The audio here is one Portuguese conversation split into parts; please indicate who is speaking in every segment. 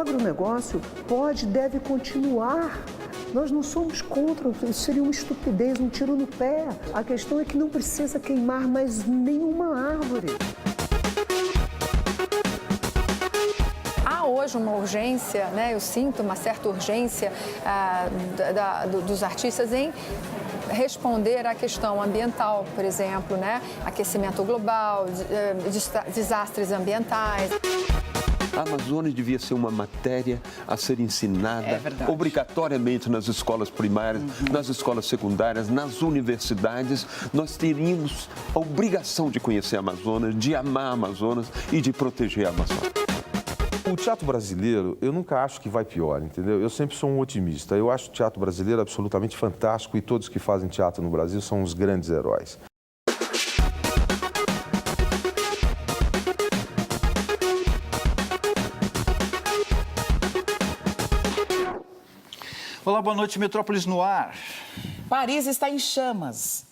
Speaker 1: agronegócio pode e deve continuar. Nós não somos contra, isso seria uma estupidez, um tiro no pé. A questão é que não precisa queimar mais nenhuma árvore.
Speaker 2: Há hoje uma urgência, né? Eu sinto uma certa urgência dos artistas em responder à questão ambiental, por exemplo, né? Aquecimento global, desastres ambientais.
Speaker 3: A Amazônia devia ser uma matéria a ser ensinada obrigatoriamente nas escolas primárias, nas escolas secundárias, nas universidades. Nós teríamos a obrigação de conhecer a Amazônia, de amar a Amazonas e de proteger a Amazônia.
Speaker 4: O teatro brasileiro, eu nunca acho que vai pior, entendeu? Eu sempre sou um otimista. Eu acho o teatro brasileiro absolutamente fantástico e todos que fazem teatro no Brasil são os grandes heróis.
Speaker 5: Olá, boa noite, Metrópolis no ar.
Speaker 6: Paris está em chamas.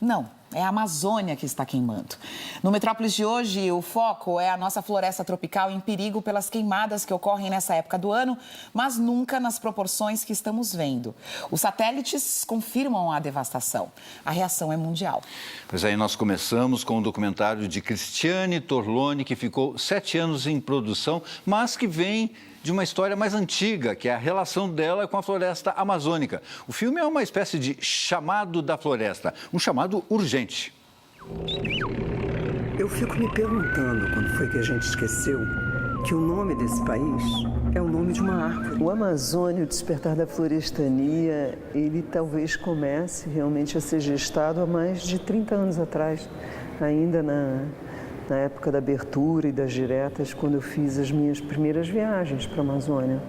Speaker 6: Não, é a Amazônia que está queimando. No Metrópolis de hoje, o foco é a nossa floresta tropical em perigo pelas queimadas que ocorrem nessa época do ano, mas nunca nas proporções que estamos vendo. Os satélites confirmam a devastação. A reação é mundial.
Speaker 5: Pois aí nós começamos com o documentário de Cristiane Torlone, que ficou 7 anos em produção, mas que vem de uma história mais antiga, que é a relação dela com a floresta amazônica. O filme é uma espécie de chamado da floresta, um chamado urgente.
Speaker 1: Eu fico me perguntando quando foi que a gente esqueceu que o nome desse país é o nome de uma árvore. O Amazônia, o despertar da florestania, ele talvez comece realmente a ser gestado há mais de 30 anos atrás, ainda na época da abertura e das diretas, quando eu fiz as minhas primeiras viagens para a Amazônia.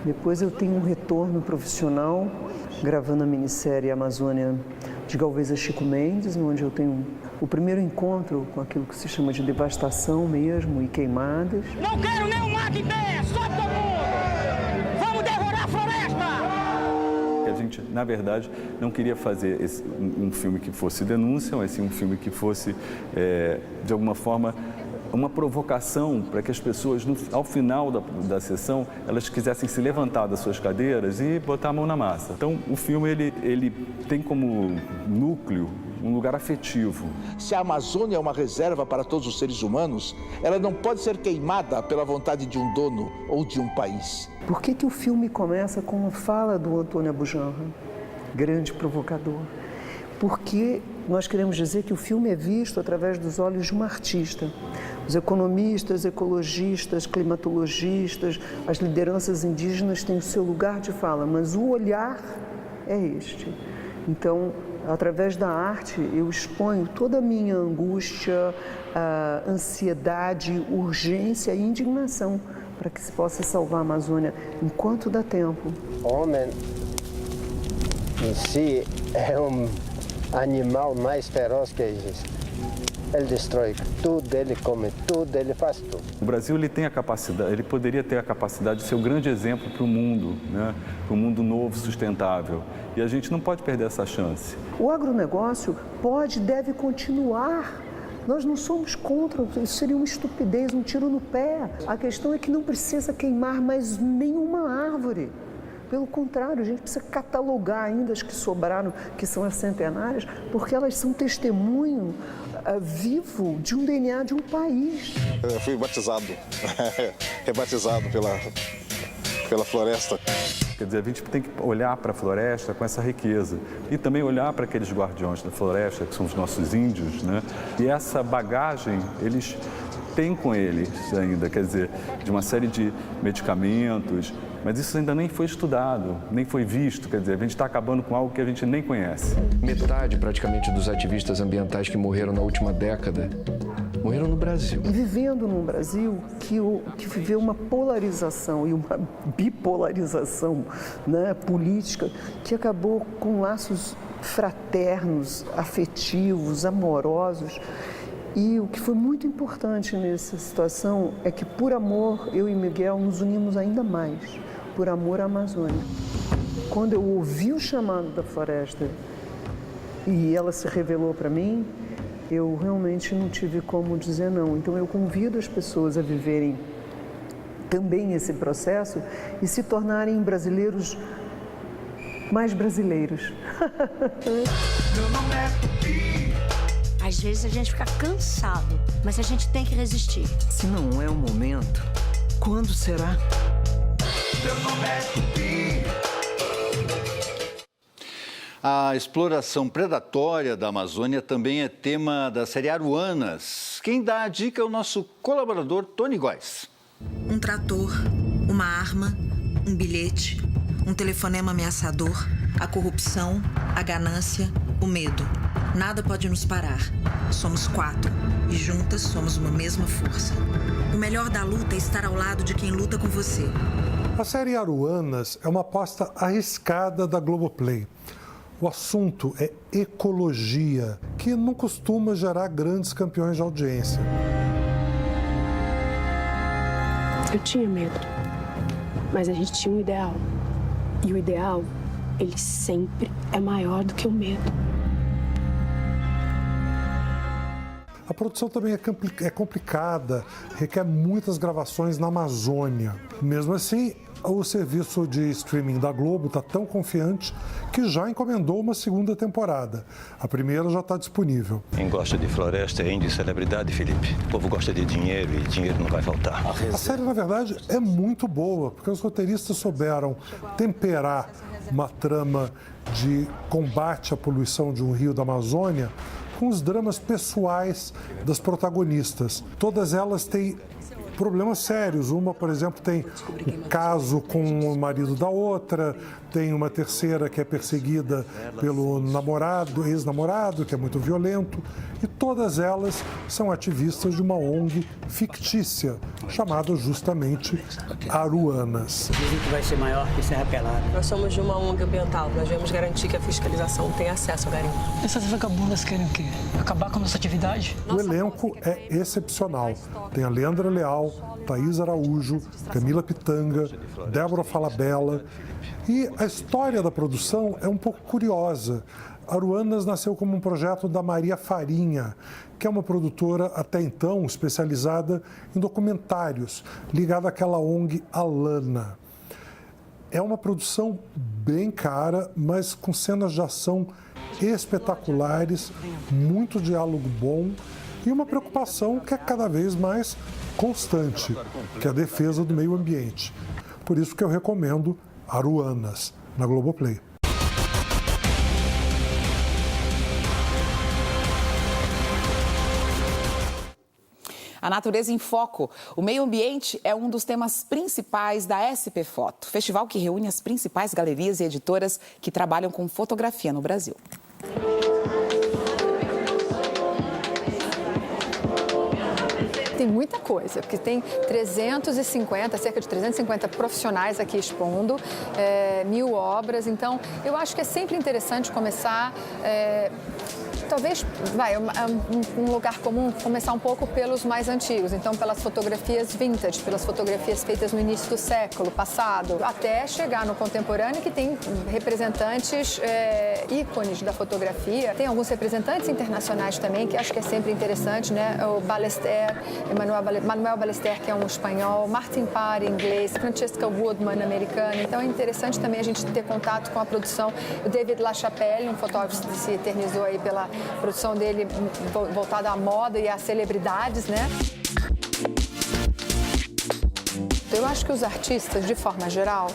Speaker 1: Depois eu tenho um retorno profissional, gravando a minissérie Amazônia de Galvez a Chico Mendes, onde eu tenho o primeiro encontro com aquilo que se chama de devastação mesmo e queimadas.
Speaker 7: Não quero nenhum mato em pé, sobe todo mundo! Vamos devorar a floresta!
Speaker 8: A gente, na verdade, não queria fazer um filme que fosse denúncia, mas sim um filme que fosse, de alguma forma, uma provocação para que as pessoas, ao final da sessão, elas quisessem se levantar das suas cadeiras e botar a mão na massa. Então, o filme ele tem como núcleo um lugar afetivo.
Speaker 9: Se a Amazônia é uma reserva para todos os seres humanos, ela não pode ser queimada pela vontade de um dono ou de um país.
Speaker 1: Por que o filme começa com a fala do Antônio Abujamra, grande provocador? Porque nós queremos dizer que o filme é visto através dos olhos de uma artista. Os economistas, ecologistas, climatologistas, as lideranças indígenas têm o seu lugar de fala, mas o olhar é este. Então, através da arte, eu exponho toda a minha angústia, ansiedade, urgência e indignação para que se possa salvar a Amazônia enquanto dá tempo.
Speaker 10: O homem em si é um animal mais feroz que existe. Ele destrói tudo, ele come tudo, ele faz tudo.
Speaker 8: O Brasil ele tem a capacidade, ele poderia ter a capacidade de ser um grande exemplo para o mundo, né? Para um mundo novo, sustentável. E a gente não pode perder essa chance.
Speaker 1: O agronegócio pode e deve continuar. Nós não somos contra, isso seria uma estupidez, um tiro no pé. A questão é que não precisa queimar mais nenhuma árvore. Pelo contrário, a gente precisa catalogar ainda as que sobraram, que são as centenárias, porque elas são testemunho vivo de um DNA de um país.
Speaker 9: Eu fui batizado, rebatizado pela floresta.
Speaker 8: Quer dizer, a gente tem que olhar para a floresta com essa riqueza e também olhar para aqueles guardiões da floresta, que são os nossos índios, né? E essa bagagem, eles têm com eles ainda, quer dizer, de uma série de medicamentos, mas isso ainda nem foi estudado, nem foi visto, quer dizer, a gente está acabando com algo que a gente nem conhece.
Speaker 11: Metade, praticamente, dos ativistas ambientais que morreram na última década morreram no Brasil.
Speaker 1: E vivendo num Brasil que viveu uma polarização e uma bipolarização, né, política, que acabou com laços fraternos, afetivos, amorosos. E o que foi muito importante nessa situação é que, por amor, eu e Miguel nos unimos ainda mais, por amor à Amazônia. Quando eu ouvi o chamado da floresta e ela se revelou para mim, eu realmente não tive como dizer não. Então eu convido as pessoas a viverem também esse processo e se tornarem brasileiros mais brasileiros.
Speaker 12: Às vezes a gente fica cansado, mas a gente tem que resistir.
Speaker 1: Se não é o momento, quando será?
Speaker 5: A exploração predatória da Amazônia também é tema da série Aruanas. Quem dá a dica é o nosso colaborador Tony Góes.
Speaker 13: Um trator, uma arma, um bilhete, um telefonema ameaçador, a corrupção, a ganância, o medo. Nada pode nos parar. Somos 4 e juntas somos uma mesma força. O melhor da luta é estar ao lado de quem luta com você.
Speaker 14: A série Aruanas é uma aposta arriscada da Globoplay. O assunto é ecologia, que não costuma gerar grandes campeões de audiência.
Speaker 15: Eu tinha medo, mas a gente tinha um ideal. E o ideal, ele sempre é maior do que o medo.
Speaker 14: A produção também é complicada, requer muitas gravações na Amazônia. Mesmo assim, o serviço de streaming da Globo está tão confiante que já encomendou uma segunda temporada. A primeira já está disponível.
Speaker 16: Quem gosta de floresta é índio e celebridade, Felipe. O povo gosta de dinheiro e dinheiro não vai faltar.
Speaker 14: A série, na verdade, é muito boa, porque os roteiristas souberam temperar uma trama de combate à poluição de um rio da Amazônia com os dramas pessoais das protagonistas. Todas elas têm problemas sérios. Uma, por exemplo, tem um caso com o marido da outra, tem uma terceira que é perseguida pelo namorado, ex-namorado, que é muito violento, e todas elas são ativistas de uma ONG fictícia, chamada justamente Aruanas.
Speaker 17: Dizem que vai ser maior que Serra Pelada.
Speaker 18: Nós somos de uma ONG ambiental, nós viemos garantir que a fiscalização tenha acesso ao garimpo.
Speaker 17: Essas vagabundas querem o quê? Acabar com a nossa atividade?
Speaker 14: O elenco é excepcional. Tem a Leandra Leal, Thaís Araújo, Camila Pitanga, Débora Falabella. E a história da produção é um pouco curiosa. Aruanas nasceu como um projeto da Maria Farinha, que é uma produtora até então especializada em documentários, ligada àquela ONG Alana. É uma produção bem cara, mas com cenas de ação espetaculares, muito diálogo bom e uma preocupação que é cada vez mais constante, que é a defesa do meio ambiente. Por isso que eu recomendo Aruanas, na Globoplay.
Speaker 6: A Natureza em Foco. O meio ambiente é um dos temas principais da SP Foto, festival que reúne as principais galerias e editoras que trabalham com fotografia no Brasil.
Speaker 2: Tem muita coisa, porque tem cerca de 350 profissionais aqui expondo, 1000 obras. Então, eu acho que é sempre interessante começar, talvez, um lugar comum, começar um pouco pelos mais antigos. Então, pelas fotografias vintage, pelas fotografias feitas no início do século passado, até chegar no contemporâneo, que tem representantes ícones da fotografia. Tem alguns representantes internacionais também, que acho que é sempre interessante, né? O Ballester, Manuel Ballester, que é um espanhol, Martin Parr, inglês, Francesca Woodman, americana. Então é interessante também a gente ter contato com a produção. O David LaChapelle, um fotógrafo que se eternizou aí pela produção dele voltada à moda e às celebridades, né? Eu acho que os artistas, de forma geral,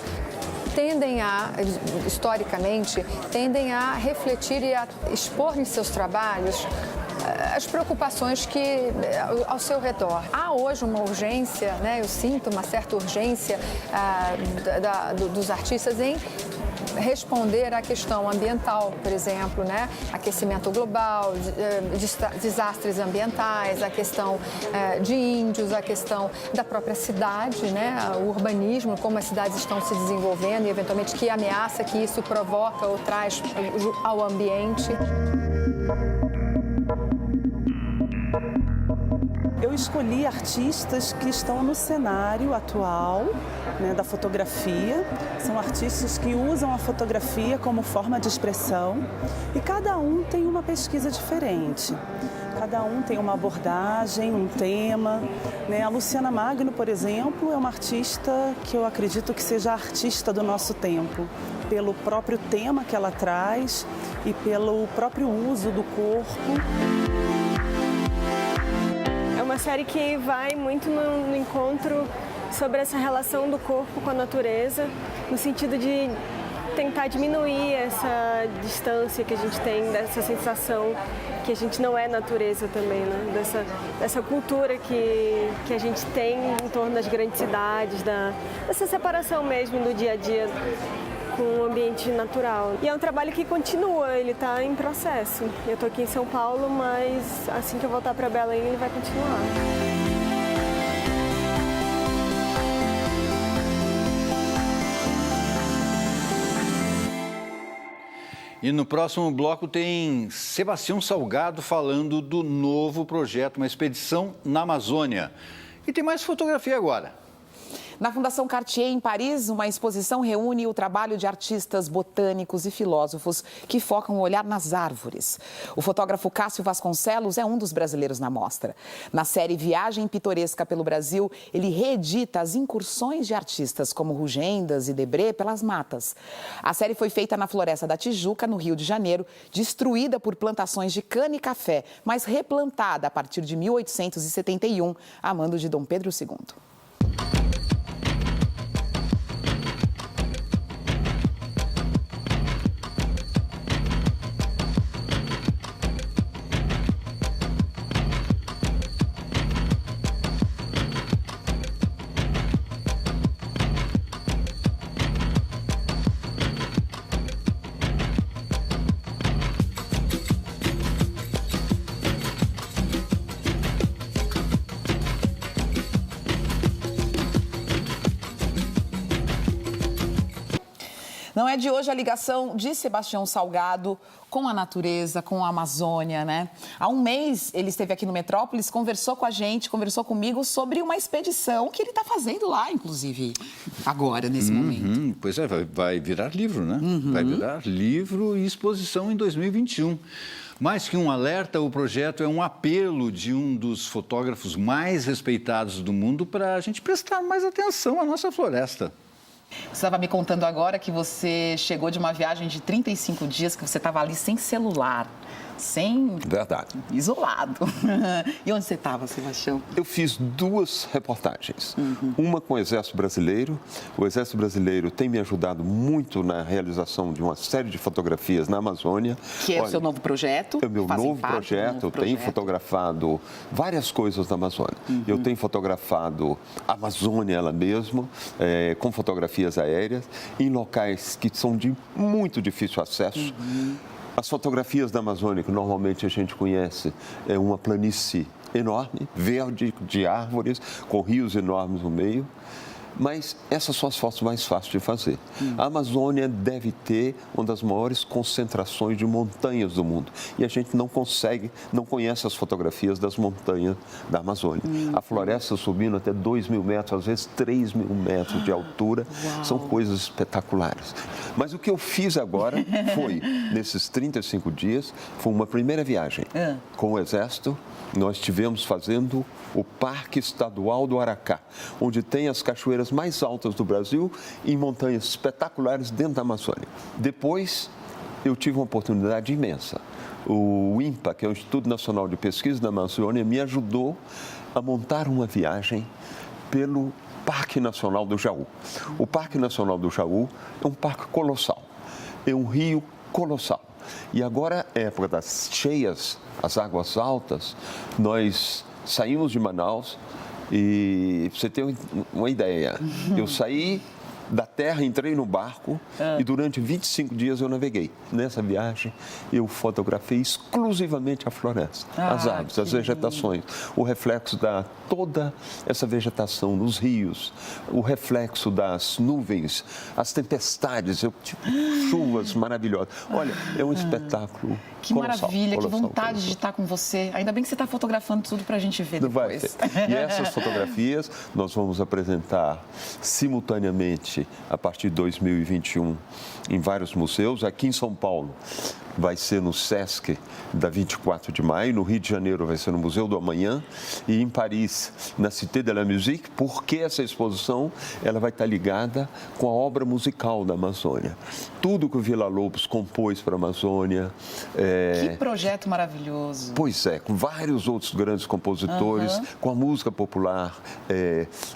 Speaker 2: historicamente, tendem a refletir e a expor em seus trabalhos as preocupações que ao seu redor. Há hoje uma urgência, né? Eu sinto uma certa urgência dos artistas em responder à questão ambiental, por exemplo, né? Aquecimento global, desastres ambientais, a questão de índios, a questão da própria cidade, né? O urbanismo, como as cidades estão se desenvolvendo e, eventualmente, que ameaça que isso provoca ou traz ao ambiente.
Speaker 17: Eu
Speaker 19: escolhi artistas que estão no cenário atual, né, da fotografia. São artistas que usam a fotografia como forma de expressão e cada um tem uma pesquisa diferente. Cada um tem uma abordagem, um tema, né? A Luciana Magno, por exemplo, é uma artista que eu acredito que seja a artista do nosso tempo, pelo próprio tema que ela traz e pelo próprio uso do corpo.
Speaker 20: É uma série que vai muito no encontro sobre essa relação do corpo com a natureza, no sentido de tentar diminuir essa distância que a gente tem, dessa sensação que a gente não é natureza também, né? Dessa cultura que a gente tem em torno das grandes cidades, dessa separação mesmo do dia a dia com o ambiente natural. E é um trabalho que continua, ele está em processo. Eu estou aqui em São Paulo, mas assim que eu voltar para Belém, ele vai continuar.
Speaker 5: E no próximo bloco tem Sebastião Salgado falando do novo projeto, uma expedição na Amazônia. E tem mais fotografia agora.
Speaker 6: Na Fundação Cartier, em Paris, uma exposição reúne o trabalho de artistas botânicos e filósofos que focam o olhar nas árvores. O fotógrafo Cássio Vasconcelos é um dos brasileiros na mostra. Na série Viagem Pitoresca pelo Brasil, ele reedita as incursões de artistas como Rugendas e Debré pelas matas. A série foi feita na Floresta da Tijuca, no Rio de Janeiro, destruída por plantações de cana e café, mas replantada a partir de 1871, a mando de Dom Pedro II. Não é de hoje a ligação de Sebastião Salgado com a natureza, com a Amazônia, né? Há um mês ele esteve aqui no Metrópolis, conversou com a gente, conversou comigo sobre uma expedição que ele está fazendo lá, inclusive, agora, nesse momento.
Speaker 5: Pois é, vai virar livro, né? Vai virar livro e exposição em 2021. Mais que um alerta, o projeto é um apelo de um dos fotógrafos mais respeitados do mundo para a gente prestar mais atenção à nossa floresta.
Speaker 6: Você estava me contando agora que você chegou de uma viagem de 35 dias, que você estava ali sem celular, sem...
Speaker 3: Verdade.
Speaker 6: Isolado. E onde você estava, Sebastião?
Speaker 3: Eu fiz 2 reportagens. Uma com o Exército Brasileiro. O Exército Brasileiro tem me ajudado muito na realização de uma série de fotografias na Amazônia.
Speaker 6: Que é o seu novo projeto?
Speaker 3: É o meu novo projeto. Eu tenho fotografado várias coisas na Amazônia. Eu tenho fotografado a Amazônia ela mesma, com fotografias aéreas, em locais que são de muito difícil acesso. As fotografias da Amazônia, que normalmente a gente conhece, é uma planície enorme, verde, de árvores, com rios enormes no meio. Mas essas são as fotos mais fáceis de fazer. A Amazônia deve ter uma das maiores concentrações de montanhas do mundo. E a gente não conhece as fotografias das montanhas da Amazônia. A floresta subindo até 2.000 metros, às vezes 3.000 metros de altura. São coisas espetaculares. Mas o que eu fiz agora foi, nesses 35 dias, foi uma primeira viagem com o Exército. Nós estivemos fazendo o Parque Estadual do Aracá, onde tem as cachoeiras mais altas do Brasil e montanhas espetaculares dentro da Amazônia. Depois, eu tive uma oportunidade imensa. O INPA, que é o Instituto Nacional de Pesquisa da Amazônia, me ajudou a montar uma viagem pelo Parque Nacional do Jaú. O Parque Nacional do Jaú é um parque colossal, é um rio colossal. E agora, época das cheias, as águas altas, nós saímos de Manaus e, pra você ter uma ideia, eu saí da terra, entrei no barco e durante 25 dias eu naveguei. Nessa viagem, eu fotografei exclusivamente a floresta, as árvores, as vegetações, o reflexo da toda essa vegetação nos rios, o reflexo das nuvens, as tempestades, chuvas maravilhosas. Olha, é um espetáculo
Speaker 6: que maravilha, que vontade de estar com você. Ainda bem que você está fotografando tudo para a gente ver depois.
Speaker 3: E essas fotografias nós vamos apresentar simultaneamente a partir de 2021 em vários museus. Aqui em São Paulo vai ser no Sesc, da 24 de maio. No Rio de Janeiro vai ser no Museu do Amanhã. E em Paris, na Cité de la Musique, porque essa exposição ela vai estar ligada com a obra musical da Amazônia. Tudo que o Villa-Lobos compôs para a Amazônia.
Speaker 6: Que projeto maravilhoso.
Speaker 3: Pois é, com vários outros grandes compositores, com a música popular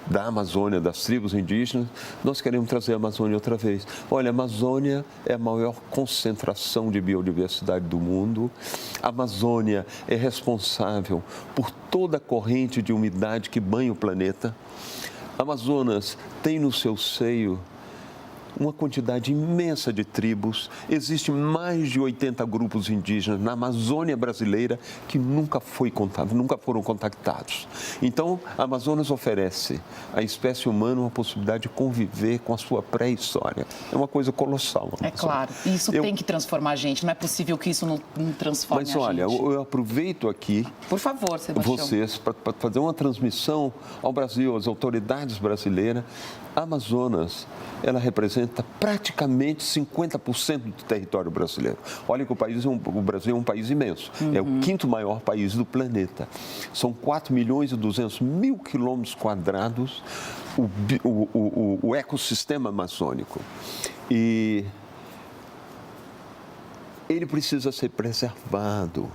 Speaker 3: da Amazônia, das tribos indígenas. Nós queremos trazer a Amazônia outra vez. Olha, a Amazônia é a maior concentração de biodiversidade do mundo. A Amazônia é responsável por toda a corrente de umidade que banha o planeta. A Amazonas tem no seu seio uma quantidade imensa de tribos. Existem mais de 80 grupos indígenas na Amazônia brasileira que nunca foram contactados. Então, a Amazonas oferece à espécie humana uma possibilidade de conviver com a sua pré-história. É uma coisa colossal.
Speaker 6: É claro. Isso tem que transformar a gente. Não é possível que isso não transforme a gente.
Speaker 3: Mas olha, eu aproveito aqui,
Speaker 6: por favor, Sebastião,
Speaker 3: vocês para fazer uma transmissão ao Brasil, às autoridades brasileiras. A Amazonas, ela representa praticamente 50% do território brasileiro. Olha que o Brasil é um país imenso. É o 5º maior país do planeta. São 4.200.000 quilômetros quadrados o ecossistema amazônico. E ele precisa ser preservado.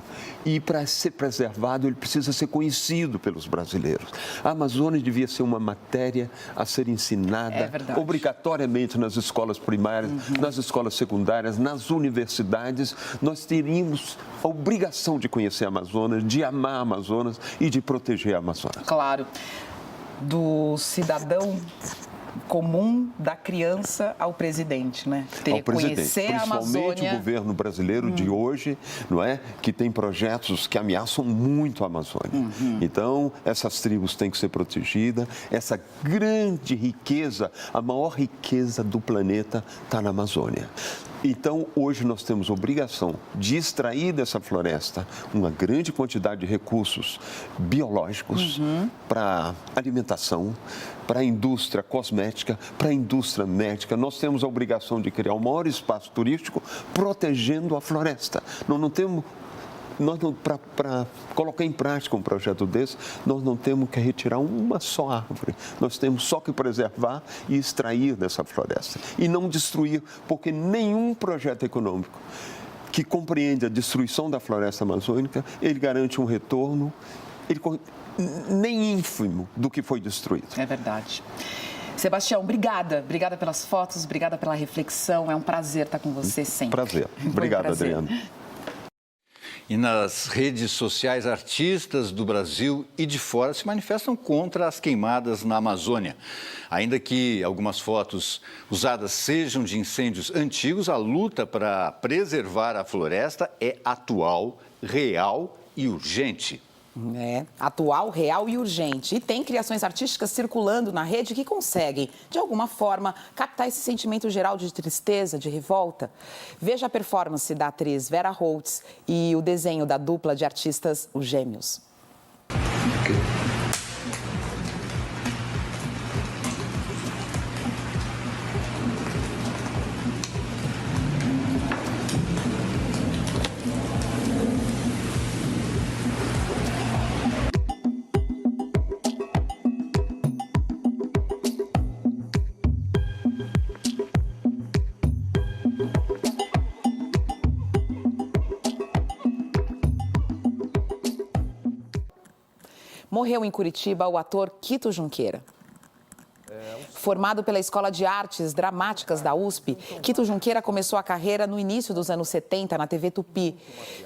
Speaker 3: E para ser preservado, ele precisa ser conhecido pelos brasileiros. A Amazônia devia ser uma matéria a ser ensinada obrigatoriamente nas escolas primárias, nas escolas secundárias, nas universidades. Nós teríamos a obrigação de conhecer a Amazônia, de amar a Amazonas e de proteger a Amazônia.
Speaker 6: Claro. Do cidadão comum, da criança ao presidente, né? Teria que conhecer a Amazônia.
Speaker 3: Principalmente o governo brasileiro de hoje, não é? Que tem projetos que ameaçam muito a Amazônia. Então, essas tribos têm que ser protegidas. Essa grande riqueza, a maior riqueza do planeta está na Amazônia. Então, hoje nós temos obrigação de extrair dessa floresta uma grande quantidade de recursos biológicos para alimentação, para a indústria cosmética, para a indústria médica. Nós temos a obrigação de criar o maior espaço turístico protegendo a floresta. Para colocar em prática um projeto desse, nós não temos que retirar uma só árvore. Nós temos só que preservar e extrair dessa floresta. E não destruir, porque nenhum projeto econômico que compreende a destruição da floresta amazônica, ele garante um retorno nem ínfimo do que foi destruído.
Speaker 6: É verdade. Sebastião, obrigada. Obrigada pelas fotos, obrigada pela reflexão. É um prazer estar com você sempre.
Speaker 3: Prazer. Obrigado, Adriano.
Speaker 5: E nas redes sociais, artistas do Brasil e de fora se manifestam contra as queimadas na Amazônia. Ainda que algumas fotos usadas sejam de incêndios antigos, a luta para preservar a floresta é atual, real e urgente.
Speaker 6: É, atual, real e urgente. E tem criações artísticas circulando na rede que conseguem, de alguma forma, captar esse sentimento geral de tristeza, de revolta. Veja a performance da atriz Vera Holtz e o desenho da dupla de artistas, os Gêmeos. Morreu em Curitiba o ator Quito Junqueira. Formado pela Escola de Artes Dramáticas da USP, Quito Junqueira começou a carreira no início dos anos 70 na TV Tupi.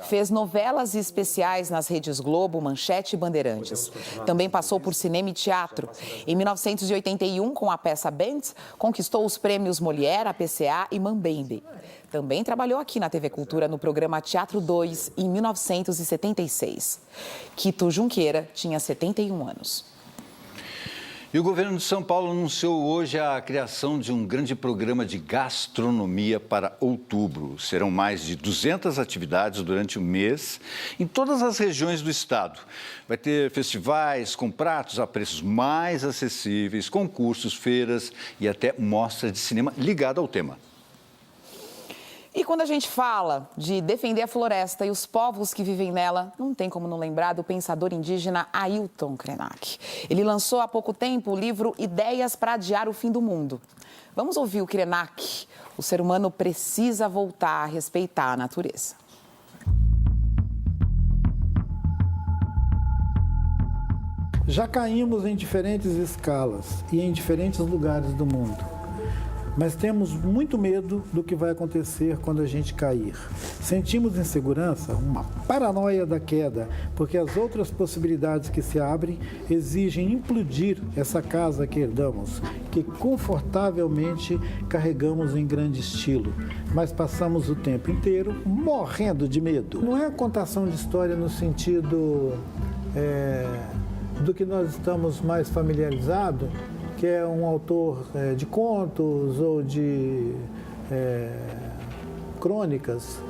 Speaker 6: Fez novelas e especiais nas redes Globo, Manchete e Bandeirantes. Também passou por cinema e teatro. Em 1981, com a peça Bands, conquistou os prêmios Molière, APCA e Mambembe. Também trabalhou aqui na TV Cultura no programa Teatro 2, em 1976. Quito Junqueira tinha 71 anos.
Speaker 5: E o governo de São Paulo anunciou hoje a criação de um grande programa de gastronomia para outubro. Serão mais de 200 atividades durante o mês em todas as regiões do estado. Vai ter festivais com pratos a preços mais acessíveis, concursos, feiras e até mostra de cinema ligada ao tema.
Speaker 6: E quando a gente fala de defender a floresta e os povos que vivem nela, não tem como não lembrar do pensador indígena Ailton Krenak. Ele lançou há pouco tempo o livro Ideias para Adiar o Fim do Mundo. Vamos ouvir o Krenak. O ser humano precisa voltar a respeitar a natureza.
Speaker 21: Já caímos em diferentes escalas e em diferentes lugares do mundo. Mas temos muito medo do que vai acontecer quando a gente cair. Sentimos insegurança, uma paranoia da queda, porque as outras possibilidades que se abrem exigem implodir essa casa que herdamos, que confortavelmente carregamos em grande estilo, mas passamos o tempo inteiro morrendo de medo. Não é a contação de história no sentido do que nós estamos mais familiarizados, que é um autor de contos ou de crônicas,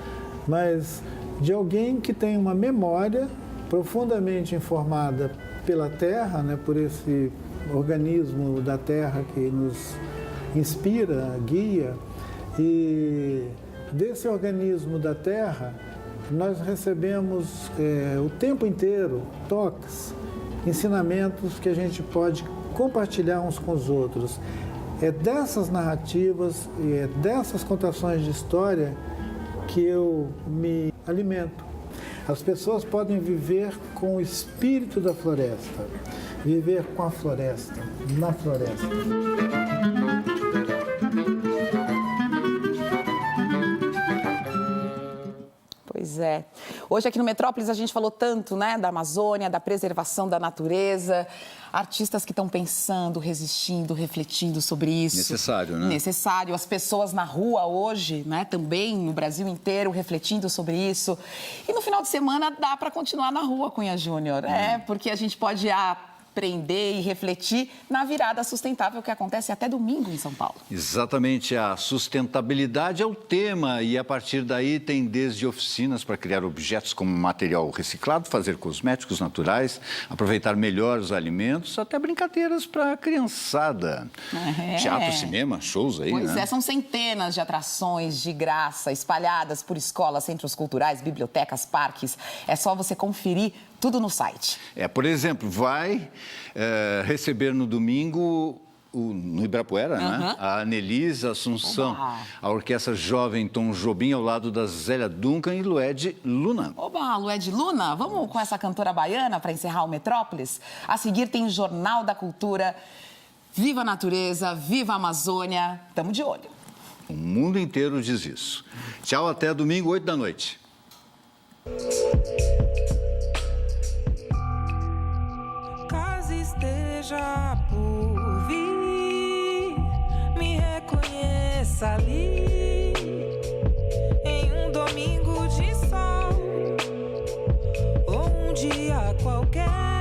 Speaker 21: mas de alguém que tem uma memória profundamente informada pela Terra, né, por esse organismo da Terra que nos inspira, guia, e desse organismo da Terra nós recebemos o tempo inteiro toques, ensinamentos que a gente pode compartilhar uns com os outros. É dessas narrativas e é dessas contações de história que eu me alimento. As pessoas podem viver com o espírito da floresta, viver com a floresta, na floresta.
Speaker 6: Pois é. Hoje aqui no Metrópolis a gente falou tanto, né, da Amazônia, da preservação da natureza, artistas que estão pensando, resistindo, refletindo sobre isso.
Speaker 5: Necessário, né?
Speaker 6: Necessário. As pessoas na rua hoje, né, também no Brasil inteiro, refletindo sobre isso. E no final de semana dá para continuar na rua, Cunha Júnior. Porque a gente pode aprender e refletir na virada sustentável que acontece até domingo em São Paulo.
Speaker 5: Exatamente, a sustentabilidade é o tema e a partir daí tem desde oficinas para criar objetos como material reciclado, fazer cosméticos naturais, aproveitar melhor os alimentos, até brincadeiras para a criançada. Teatro, cinema, shows aí,
Speaker 6: Pois
Speaker 5: né?
Speaker 6: são centenas de atrações de graça espalhadas por escolas, centros culturais, bibliotecas, parques. É só você conferir tudo no site.
Speaker 5: Por exemplo, vai receber no domingo, no Ibirapuera, né? A Anelise Assunção, a Orquestra Jovem Tom Jobim, ao lado da Zélia Duncan e Lued Luna.
Speaker 6: Oba, Lued Luna, vamos com essa cantora baiana para encerrar o Metrópolis? A seguir tem Jornal da Cultura. Viva a natureza, viva a Amazônia, tamo de olho.
Speaker 5: O mundo inteiro diz isso. Tchau, até domingo, 8 da noite.
Speaker 22: Caso esteja por vir, me reconheça ali, em um domingo de sol, ou um dia qualquer.